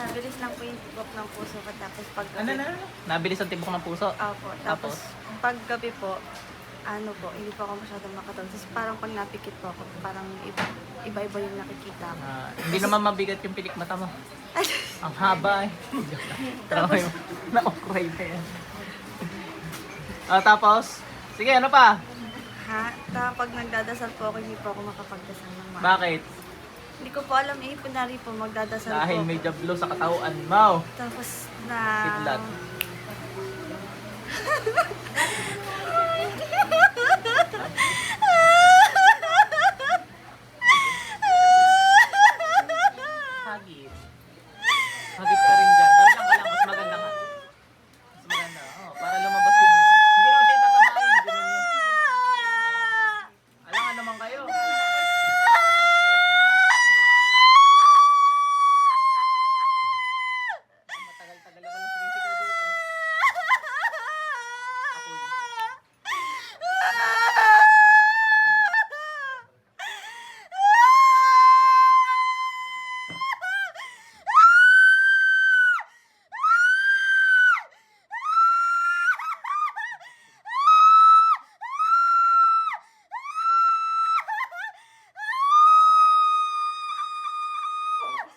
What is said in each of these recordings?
Nabilis lang po yung tibok ng puso ko. Tapos paggabi... Ano? Nabilis ang tibok ng puso. Opo. Tapos paggabi po, ano po, hindi po ako masyadong makatulog. Tapos parang pag napikit po ako, parang iba-iba yung nakikita ko. Hindi naman mabigat yung pilik mata mo. Ang haba eh. Tama yung na-okray na yan. Tapos, sige, ano pa? Kapag nagdadasal po ako, hindi po ako makapagdasal ng maaga. Bakit? Hindi ko po alam eh, kunwari po magdadasal Dahil po. may jablo sa katawan mo. Tapos na... Kidlat. Hagit. Hagit ka rin dyan. Pero dyan ka lang, mas maganda ka. Mas maganda. Oh, para lumabas yung... Hindi naman siya itatamain. Ganun yun. Alangan naman kayo. Matagal-tagal ako lang sumisigaw dito. Ako yun.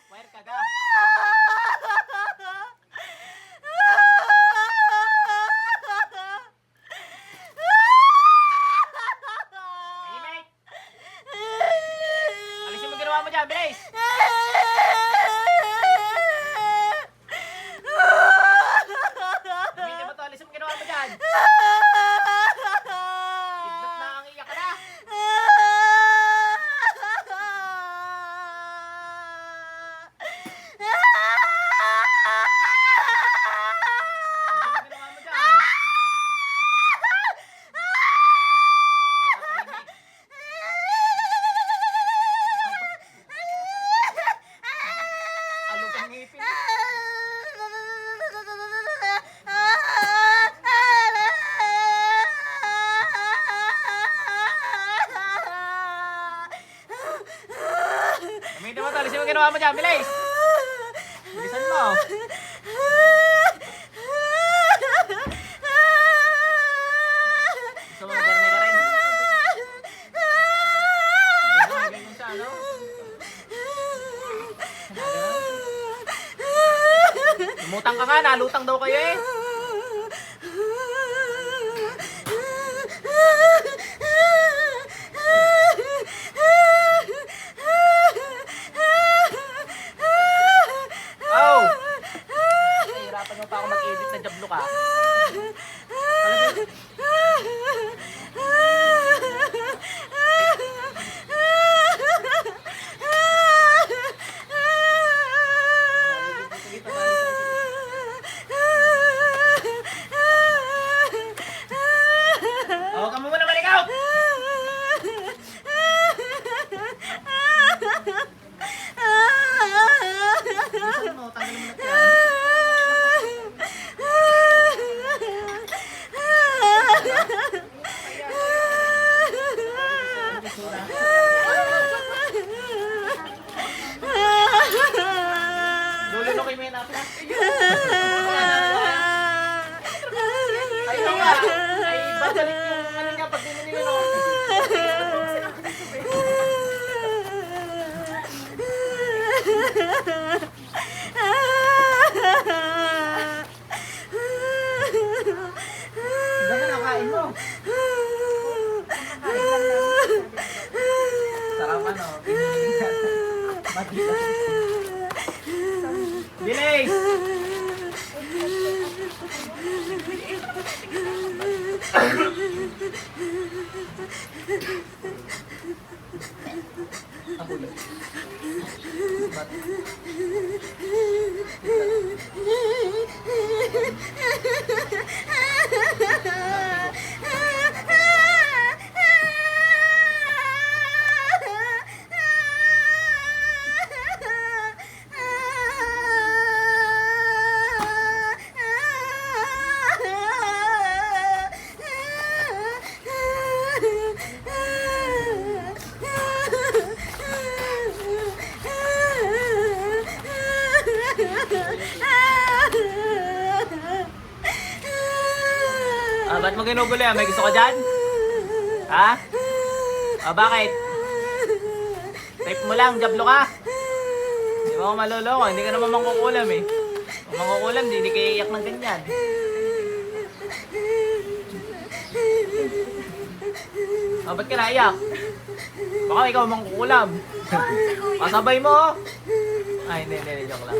Wire ka ga. Tahimik! Alisin mo ginawa mo dyan, bilis! Gamitin mo to, alisin mo ginawa mo dyan! Kidlat na ang iyak ka na! Alisin mo ginawa mo dyan! Alok ang ngipin. Gamitin mo to, alisin mo ginawa mo dyan, bilis! Bilisan mo! Gusto mo, garni ka rin? Ganyan siya, ano? Lumutang ka nga, nalutang daw kayo eh. Oh! Nahihirapan mo pa ako mag-edit na jablo ka. Oh, kamo muna balik out! Bilisan mo, tanggalin mo na yan. Lululokin mo yun natin. Ay, ito nga. Ay, babalik yung ano niya pag dinili mo. Gano'n nakain mo. Sarap ano. Matilas. Bilis! Ba't mo ginugulo yan? May gusto ka dyan? Ha? Bakit? Type mo lang, jablo ka. Hindi mo ako maluloko, hindi ka naman mangkukulam eh. Kung mangkukulam, hindi kayo iyak ng ganyan. Ba't ka naiyak? Baka ikaw mangkukulam. Kasabay mo oh. Ay, hindi, joke lang.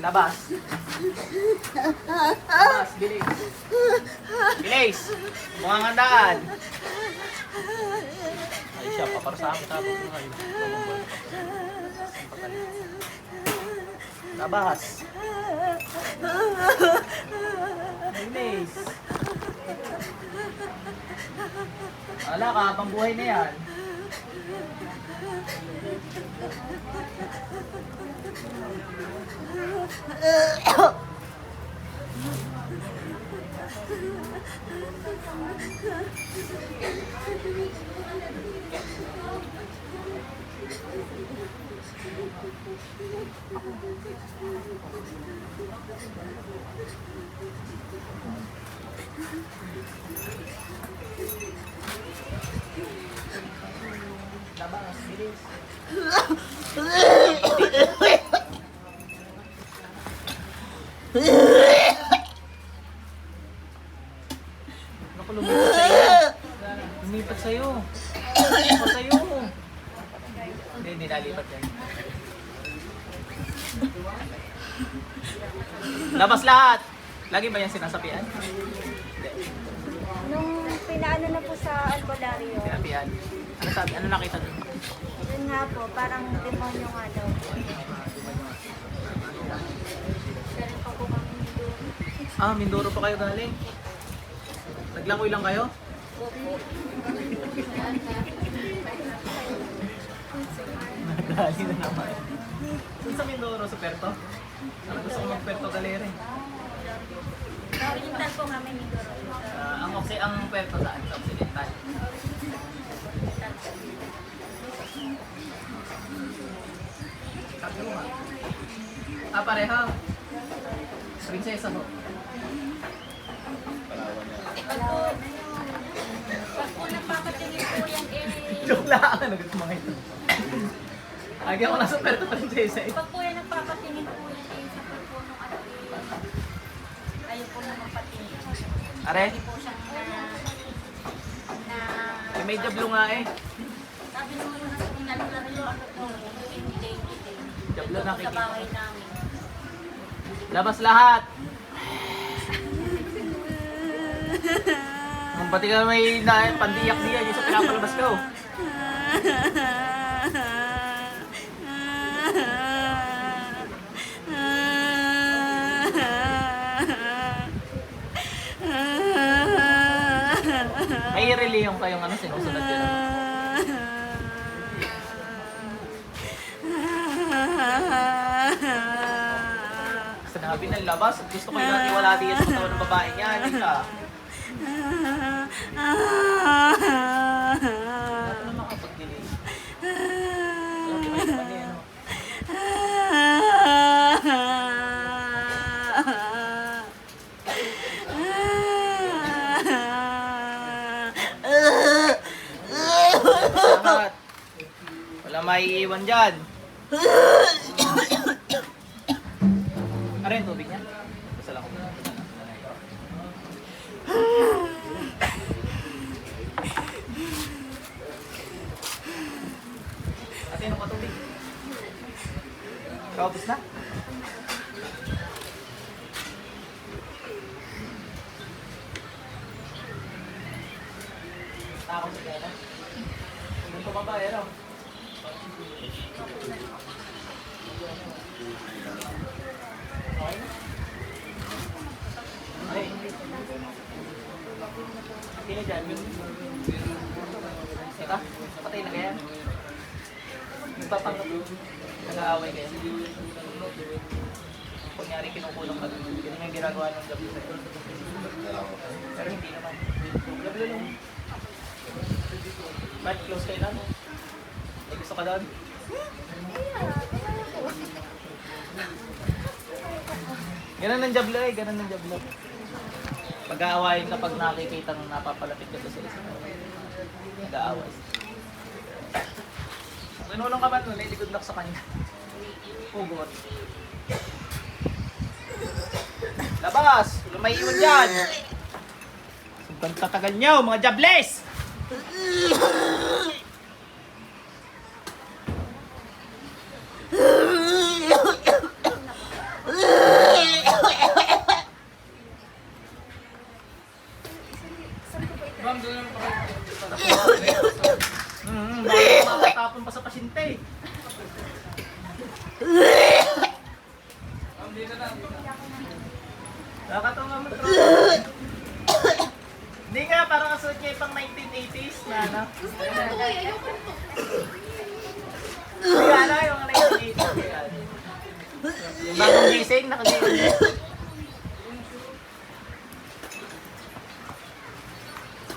Labas. Labas, bilis. Bilis! Mukhang handaan. Ay siya, para sa akin tapos mo ngayon. Labas. Bilis. Wala ka, habang buhay na yan. Labas, bilis. Naku, lumipat sa'yo. Lumipat sa'yo. Lumipat sa'yo. Hindi nalipat yan. Labas lahat! Lagi ba yan sinasapian? Nung pinaano na po sa albularyo, Sinapian. Ano sabi? Ano nakita doon? yun nga po, parang demonyo nga daw. Pero pa po kami dito. Mindoro pa kayo galing. Naglangoy lang kayo? Nagali na naman. Saan sa Mindoro? Sa Perto? Ano gusto ko mag-Perto Galere? Oriental po kami ni Doro. Ang Perto saan? Sa Occidental. Sabi mo nga. Pareho. Prinsesa ho. Pag po nagpapatingin po yan, Joke lang. Ano gusto mga ito? Agi ako nasa Perto Prinsesa eh. pag po yan nagpapatingin po yan, sa po nung ano, ayaw po na mapatingin. Are? Hindi po siyang May jablo nga eh. sabi naman nung nasa albularyo, ano po, hindi. Jablo Sa nakikita. bahay namin. Labas lahat! Kung pati ka may pandiyak niya yung sa pinapalabas ko. May reliyong kayong ano, sinusunod yun. Sinabi ng labas at gusto ko yung natiwala diyan sa katawan ng babae niya. Hindi ka. Wala ka na makapag-delay. Alam mo kayo naman yan. Lahat. Wala maiiwan dyan. Ano yung tubig niya? Basta lang ako. Ate, ano ka tubig? Kaubos na? Takot sa gana? Kung tumaba, ano? Okay? Ay. Sino dyan? kinukulang ka doon. Ganyan yung ginagawa ng gabi sa'yo. Pero hindi naman. Gabi lang. Ba't close kayo na? May gusto ka doon? Ganun ng jablo eh, ganun ng jablo. Pag-aawayin kapag nakikita ng napapalapit ka sa isa. Nag-aaway. Kinulong ka ba nun? Hindi good luck sa kanya. Pugot. Labas! May iwan dyan! Sobrang tatagal nyo, mga jables! Ma'am, doon lang pa. Bakit makatapon pa sa pasyente? Ma'am, dito na. Nakakatawa mo, bro. Hindi nga, parang kasuot niya yung pang 1980s na ano. Gusto niyo to eh. Ayoko nito. Hindi ano, yung 1980s. Yung bagong gising, nakagising.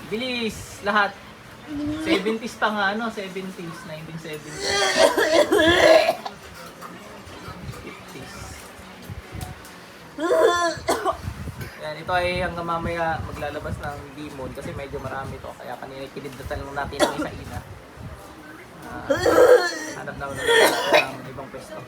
Bilis, lahat. 70s pa nga, ano? 70s, 1970s. 50s. Yan, ito ay hanggang mamaya maglalabas ng demon kasi medyo marami to. Kaya kanina kinidatan lang natin ng isa-ina. Hanap na ng ibang pwesto.